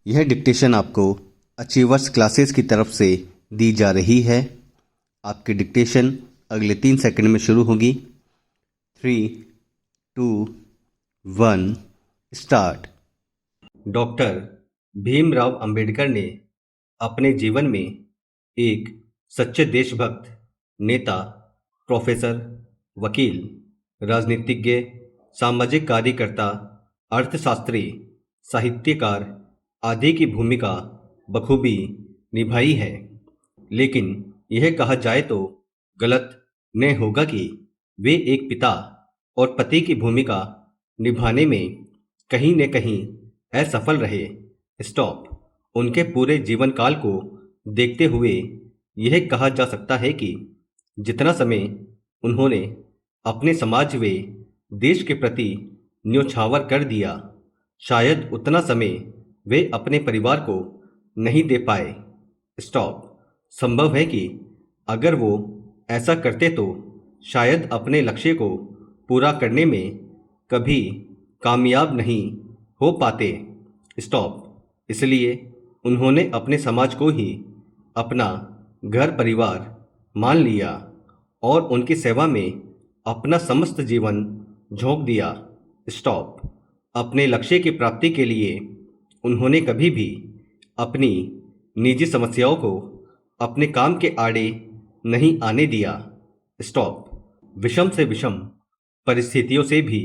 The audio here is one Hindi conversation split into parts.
यह डिक्टेशन आपको अचीवर्स क्लासेस की तरफ से दी जा रही है। आपकी डिक्टेशन अगले 3 सेकंड में शुरू होगी। 3, 2, 1 स्टार्ट। डॉक्टर भीमराव अंबेडकर ने अपने जीवन में एक सच्चे देशभक्त, नेता, प्रोफेसर, वकील, राजनीतिज्ञ, सामाजिक कार्यकर्ता, अर्थशास्त्री, साहित्यकार आदि की भूमिका बखूबी निभाई है। लेकिन यह कहा जाए तो गलत न होगा कि वे एक पिता और पति की भूमिका निभाने में कहीं न कहीं असफल रहे। स्टॉप। उनके पूरे जीवन काल को देखते हुए यह कहा जा सकता है कि जितना समय उन्होंने अपने समाज व देश के प्रति न्योछावर कर दिया, शायद उतना समय वे अपने परिवार को नहीं दे पाए। स्टॉप। संभव है कि अगर वो ऐसा करते तो शायद अपने लक्ष्य को पूरा करने में कभी कामयाब नहीं हो पाते। स्टॉप। इसलिए उन्होंने अपने समाज को ही अपना घर परिवार मान लिया और उनकी सेवा में अपना समस्त जीवन झोंक दिया। स्टॉप। अपने लक्ष्य की प्राप्ति के लिए उन्होंने कभी भी अपनी निजी समस्याओं को अपने काम के आड़े नहीं आने दिया। स्टॉप। विषम से विषम परिस्थितियों से भी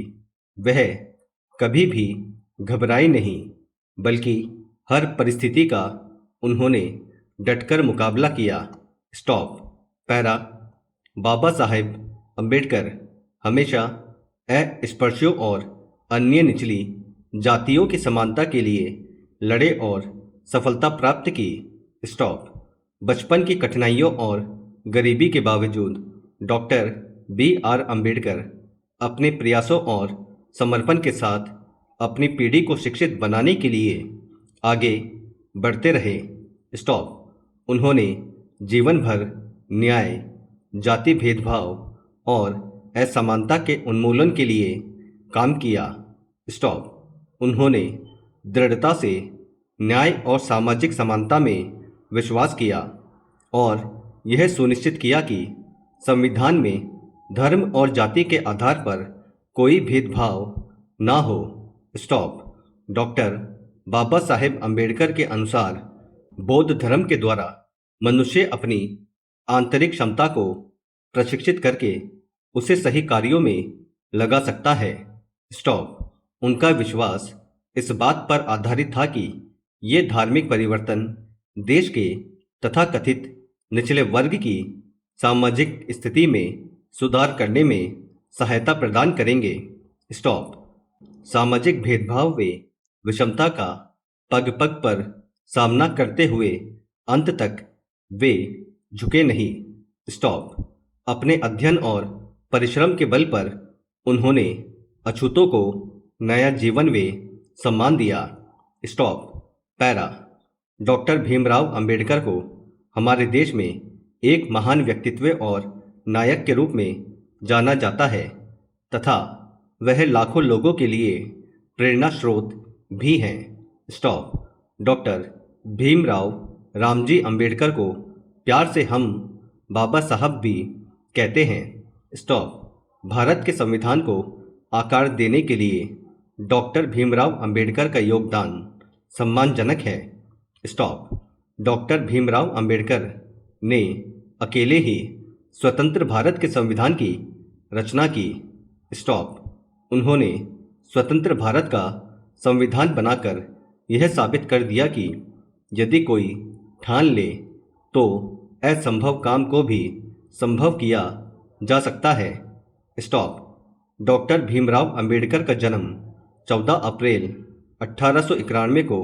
वह कभी भी घबराए नहीं, बल्कि हर परिस्थिति का उन्होंने डटकर मुकाबला किया। स्टॉप। पैरा। बाबा साहेब अंबेडकर हमेशा अस्पृश्यों और अन्य निचली जातियों की समानता के लिए लड़े और सफलता प्राप्त की। स्टॉप। बचपन की कठिनाइयों और गरीबी के बावजूद डॉक्टर B.R. अंबेडकर अपने प्रयासों और समर्पण के साथ अपनी पीढ़ी को शिक्षित बनाने के लिए आगे बढ़ते रहे। स्टॉप। उन्होंने जीवन भर न्याय, जाति भेदभाव और असमानता के उन्मूलन के लिए काम किया। स्टॉप। उन्होंने दृढ़ता से न्याय और सामाजिक समानता में विश्वास किया और यह सुनिश्चित किया कि संविधान में धर्म और जाति के आधार पर कोई भेदभाव ना हो। स्टॉप। डॉक्टर बाबा साहेब अंबेडकर के अनुसार बौद्ध धर्म के द्वारा मनुष्य अपनी आंतरिक क्षमता को प्रशिक्षित करके उसे सही कार्यों में लगा सकता है। स्टॉप। उनका विश्वास इस बात पर आधारित था कि ये धार्मिक परिवर्तन देश के तथाकथित निचले वर्ग की सामाजिक स्थिति में सुधार करने में सहायता प्रदान करेंगे। स्टॉप। सामाजिक भेदभाव व विषमता का पग पग पर सामना करते हुए अंत तक वे झुके नहीं। स्टॉप। अपने अध्ययन और परिश्रम के बल पर उन्होंने अछूतों को नया जीवन व सम्मान दिया। Stop. Para. Doctor Bhimrao Ambedkar को हमारे देश में एक महान व्यक्तित्व और नायक के रूप में जाना जाता है तथा वह लाखों लोगों के लिए प्रेरणा स्रोत भी हैं। स्टॉप। डॉक्टर भीमराव रामजी अंबेडकर को प्यार से हम बाबा साहब भी कहते हैं। स्टॉप। भारत के संविधान को आकार देने के लिए डॉक्टर भीमराव अंबेडकर का योगदान सम्मानजनक है। स्टॉप। डॉक्टर भीमराव अंबेडकर ने अकेले ही स्वतंत्र भारत के संविधान की रचना की। स्टॉप। उन्होंने स्वतंत्र भारत का संविधान बनाकर यह साबित कर दिया कि यदि कोई ठान ले तो असंभव काम को भी संभव किया जा सकता है। स्टॉप। डॉक्टर भीमराव अंबेडकर का जन्म 14 अप्रैल 1891 को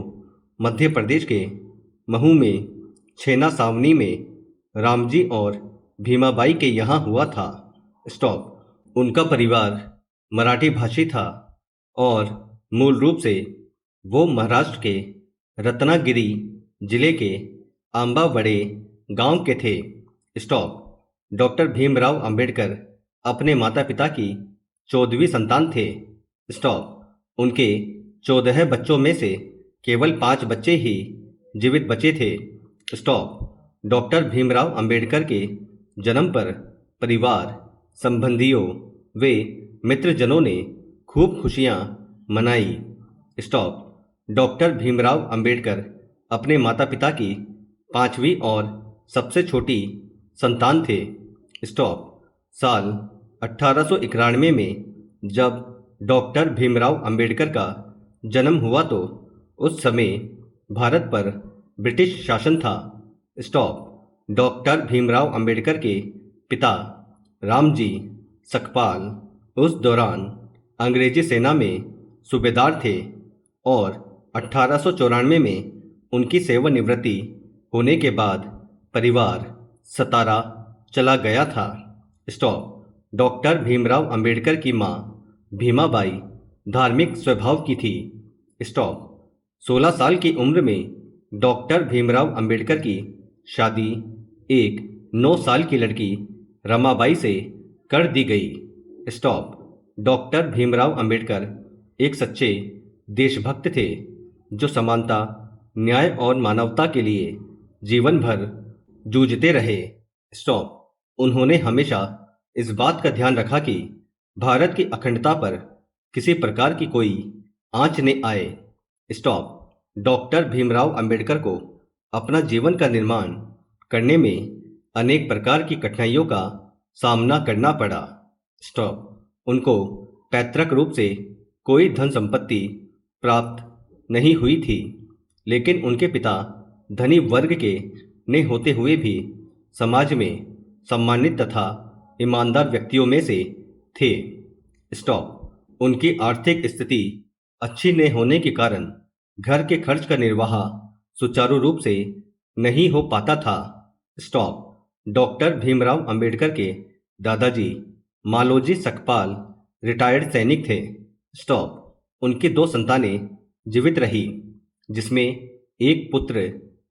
मध्य प्रदेश के महू में छेना सावनी में रामजी और भीमाबाई के यहाँ हुआ था। स्टॉप। उनका परिवार मराठी भाषी था और मूल रूप से वो महाराष्ट्र के रत्नागिरी जिले के आंबावड़े गांव के थे। स्टॉप। डॉक्टर भीमराव अंबेडकर अपने माता पिता की 14वीं संतान थे। स्टॉप। उनके 14 बच्चों में से केवल 5 बच्चे ही जीवित बचे थे। स्टॉप। डॉक्टर भीमराव अंबेडकर के जन्म पर परिवार, संबंधियों व मित्रजनों ने खूब खुशियां मनाई। स्टॉप। डॉक्टर भीमराव अंबेडकर अपने माता पिता की 5वीं और सबसे छोटी संतान थे। स्टॉप। साल 1891 में जब डॉक्टर भीमराव अंबेडकर का जन्म हुआ तो उस समय भारत पर ब्रिटिश शासन था। स्टॉप। डॉक्टर भीमराव अंबेडकर के पिता रामजी सकपाल उस दौरान अंग्रेजी सेना में सूबेदार थे और 1894 में उनकी सेवानिवृत्ति होने के बाद परिवार सतारा चला गया था। स्टॉप। डॉक्टर भीमराव अंबेडकर की मां भीमाबाई धार्मिक स्वभाव की थी। स्टॉप। 16 साल की उम्र में डॉक्टर भीमराव अंबेडकर की शादी एक 9 साल की लड़की रमाबाई से कर दी गई। स्टॉप। डॉक्टर भीमराव अंबेडकर एक सच्चे देशभक्त थे जो समानता, न्याय और मानवता के लिए जीवन भर जूझते रहे। स्टॉप। उन्होंने हमेशा इस बात का ध्यान रखा कि भारत की अखंडता पर किसी प्रकार की कोई आंच न आए। स्टॉप। डॉक्टर भीमराव अंबेडकर को अपना जीवन का निर्माण करने में अनेक प्रकार की कठिनाइयों का सामना करना पड़ा। स्टॉप। उनको पैतृक रूप से कोई धन संपत्ति प्राप्त नहीं हुई थी, लेकिन उनके पिता धनी वर्ग के न होते हुए भी समाज में सम्मानित तथा ईमानदार व्यक्तियों में से थे। स्टॉप। उनकी आर्थिक स्थिति अच्छी न होने के कारण घर के खर्च का निर्वाह सुचारू रूप से नहीं हो पाता था। स्टॉप। डॉक्टर भीमराव अंबेडकर के दादाजी मालोजी सकपाल रिटायर्ड सैनिक थे। स्टॉप। उनकी 2 संतानें जीवित रही, जिसमें एक पुत्र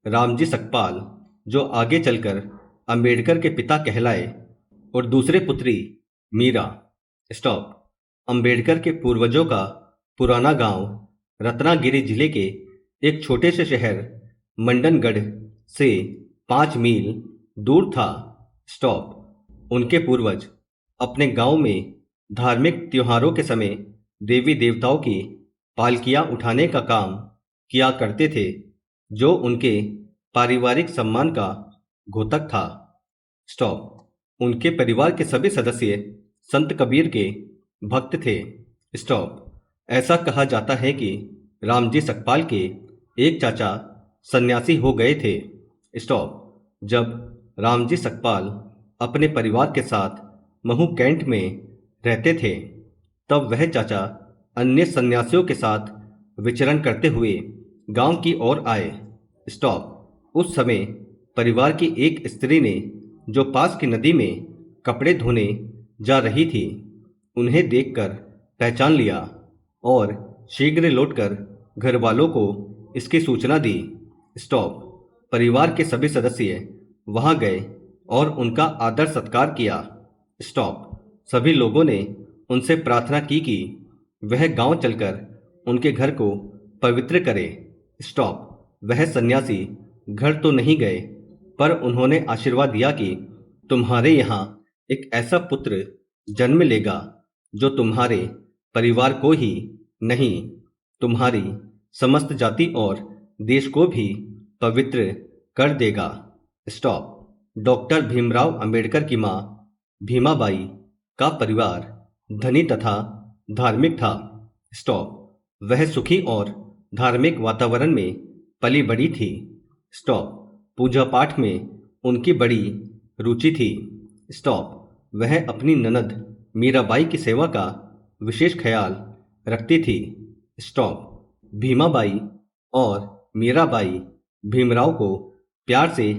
रामजी सकपाल जो आगे चलकर अंबेडकर के पिता कहलाए और दूसरे पुत्री मीरा। स्टॉप। अंबेडकर के पूर्वजों का पुराना गांव रत्नागिरी जिले के एक छोटे से शहर मंडनगढ़ से 5 मील दूर था। स्टॉप। उनके पूर्वज अपने गांव में धार्मिक त्योहारों के समय देवी देवताओं की पालकियां उठाने का काम किया करते थे, जो उनके पारिवारिक सम्मान का घोतक था। स्टॉप। उनके परिवार के सभी सदस्य संत कबीर के भक्त थे। स्टॉप। ऐसा कहा जाता है कि रामजी सकपाल के एक चाचा सन्यासी हो गए थे। स्टॉप। जब रामजी सकपाल अपने परिवार के साथ महू कैंट में रहते थे, तब वह चाचा अन्य सन्यासियों के साथ विचरण करते हुए गांव की ओर आए। स्टॉप। उस समय परिवार की एक स्त्री ने, जो पास की नदी में कपड़े धोने जा रही थी, उन्हें देखकर पहचान लिया और शीघ्र लौटकर घर वालों को इसकी सूचना दी। स्टॉप। परिवार के सभी सदस्य वहां गए और उनका आदर सत्कार किया। स्टॉप। सभी लोगों ने उनसे प्रार्थना की कि वह गांव चलकर उनके घर को पवित्र करे। स्टॉप। वह सन्यासी घर तो नहीं गए, पर उन्होंने आशीर्वाद दिया कि तुम्हारे यहाँ एक ऐसा पुत्र जन्म लेगा जो तुम्हारे परिवार को ही नहीं, तुम्हारी समस्त जाति और देश को भी पवित्र कर देगा। स्टॉप। डॉक्टर भीमराव अंबेडकर की मां भीमाबाई का परिवार धनी तथा धार्मिक था। स्टॉप। वह सुखी और धार्मिक वातावरण में पली बड़ी थी। स्टॉप। पूजा पाठ में उनकी बड़ी रुचि थी। स्टॉप। वह अपनी ननद मीराबाई की सेवा का विशेष ख्याल रखती थी। स्टॉप। भीमाबाई और मीराबाई भीमराव को प्यार से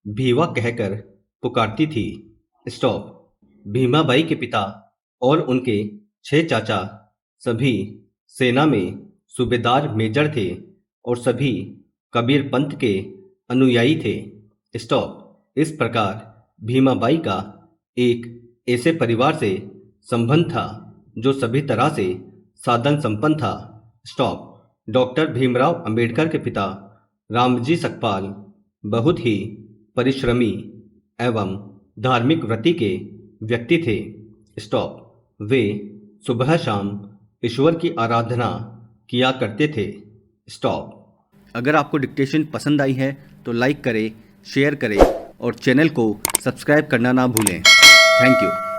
भीवा कहकर पुकारती थी। स्टॉप। भीमाबाई के पिता और उनके 6 चाचा सभी सेना में सूबेदार मेजर थे और सभी कबीर पंथ के अनुयायी थे। स्टॉप। इस प्रकार भीमाबाई का एक ऐसे परिवार से संबंध था जो सभी तरह से साधन संपन्न था। स्टॉप। डॉक्टर भीमराव अंबेडकर के पिता रामजी सकपाल बहुत ही परिश्रमी एवं धार्मिक वृत्ति के व्यक्ति थे। स्टॉप। वे सुबह शाम ईश्वर की आराधना किया करते थे। स्टॉप। अगर आपको डिक्टेशन पसंद आई है तो लाइक करें, शेयर करें और चैनल को सब्सक्राइब करना ना भूलें। Thank you.